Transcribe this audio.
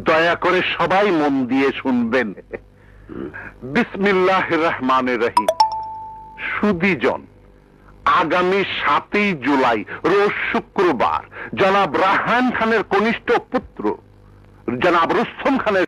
দয়া করে সবাই মন দিয়ে শুনবেন। বিসমিল্লাহির রহমানির রহিম। সুধীজন, আগামী 7ই জুলাই রোজ শুক্রবার জনাব রায়হান খানের কনিষ্ঠ পুত্র জনাব রুস্তম খানের